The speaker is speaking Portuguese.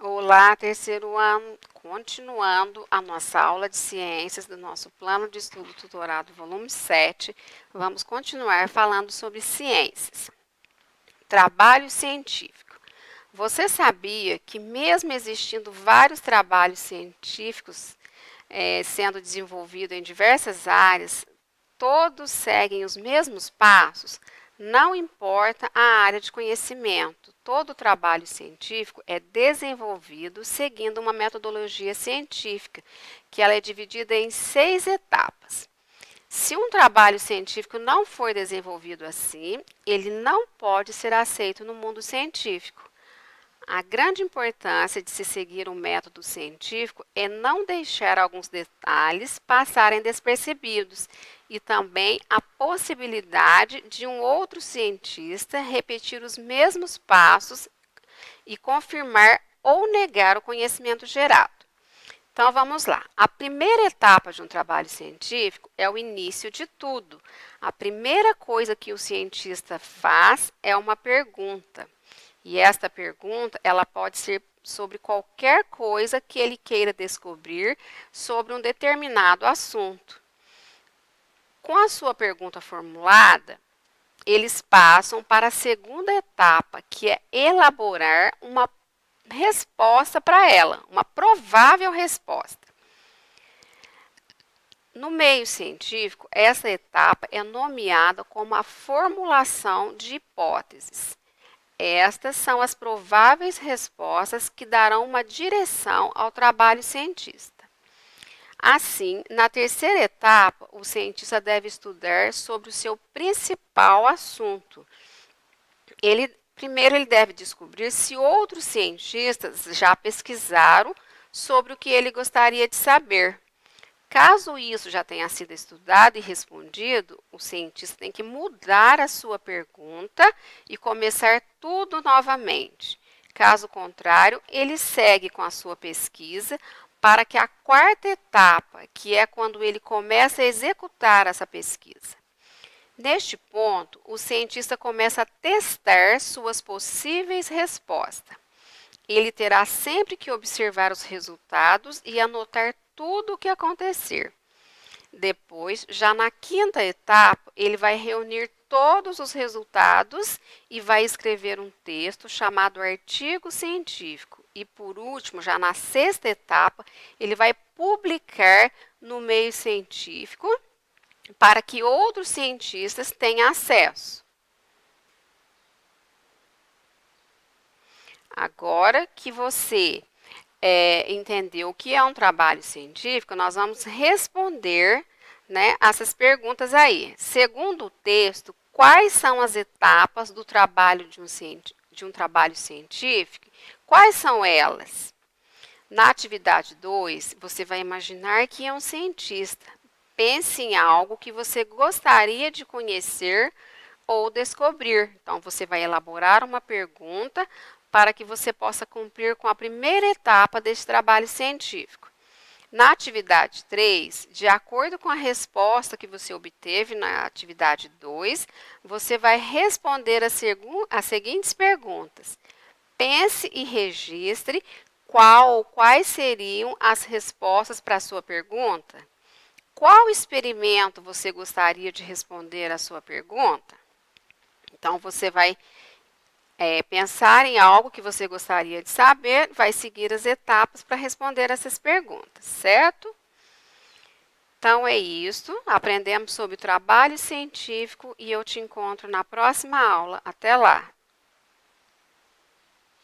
Olá, terceiro ano, continuando a nossa aula de ciências do nosso plano de estudo tutorado volume 7, vamos continuar falando sobre ciências. Trabalho científico. Você sabia que mesmo existindo vários trabalhos científicos sendo desenvolvidos em diversas áreas, todos seguem os mesmos passos? Não importa a área de conhecimento, todo trabalho científico é desenvolvido seguindo uma metodologia científica, que ela é dividida em 6 etapas. Se um trabalho científico não for desenvolvido assim, ele não pode ser aceito no mundo científico. A grande importância de se seguir um método científico é não deixar alguns detalhes passarem despercebidos e também a possibilidade de um outro cientista repetir os mesmos passos e confirmar ou negar o conhecimento gerado. Então vamos lá. A primeira etapa de um trabalho científico é o início de tudo. A primeira coisa que o cientista faz é uma pergunta. E esta pergunta, ela pode ser sobre qualquer coisa que ele queira descobrir sobre um determinado assunto. Com a sua pergunta formulada, eles passam para a segunda etapa, que é elaborar uma resposta para ela, uma provável resposta. No meio científico, essa etapa é nomeada como a formulação de hipóteses. Estas são as prováveis respostas que darão uma direção ao trabalho cientista. Assim, na terceira etapa, o cientista deve estudar sobre o seu principal assunto. Primeiro, ele deve descobrir se outros cientistas já pesquisaram sobre o que ele gostaria de saber. Caso isso já tenha sido estudado e respondido, o cientista tem que mudar a sua pergunta e começar tudo novamente. Caso contrário, ele segue com a sua pesquisa para que a quarta etapa, que é quando ele começa a executar essa pesquisa. Neste ponto, o cientista começa a testar suas possíveis respostas. Ele terá sempre que observar os resultados e anotar tudo o que acontecer. Depois, já na quinta etapa, ele vai reunir todos os resultados e vai escrever um texto chamado artigo científico. E por último, já na sexta etapa, ele vai publicar no meio científico para que outros cientistas tenham acesso. Agora que você entender o que é um trabalho científico, nós vamos responder, né, essas perguntas aí. Segundo o texto, quais são as etapas do trabalho de um trabalho científico? Quais são elas? Na atividade 2, você vai imaginar que é um cientista. Pense em algo que você gostaria de conhecer ou descobrir. Então, você vai elaborar uma pergunta para que você possa cumprir com a primeira etapa deste trabalho científico. Na atividade 3, de acordo com a resposta que você obteve na atividade 2, você vai responder as seguintes perguntas. Pense e registre quais seriam as respostas para a sua pergunta. Qual experimento você gostaria de responder à sua pergunta? Então, você vai pensar em algo que você gostaria de saber, vai seguir as etapas para responder essas perguntas, certo? Então, é isso. Aprendemos sobre o trabalho científico e eu te encontro na próxima aula. Até lá!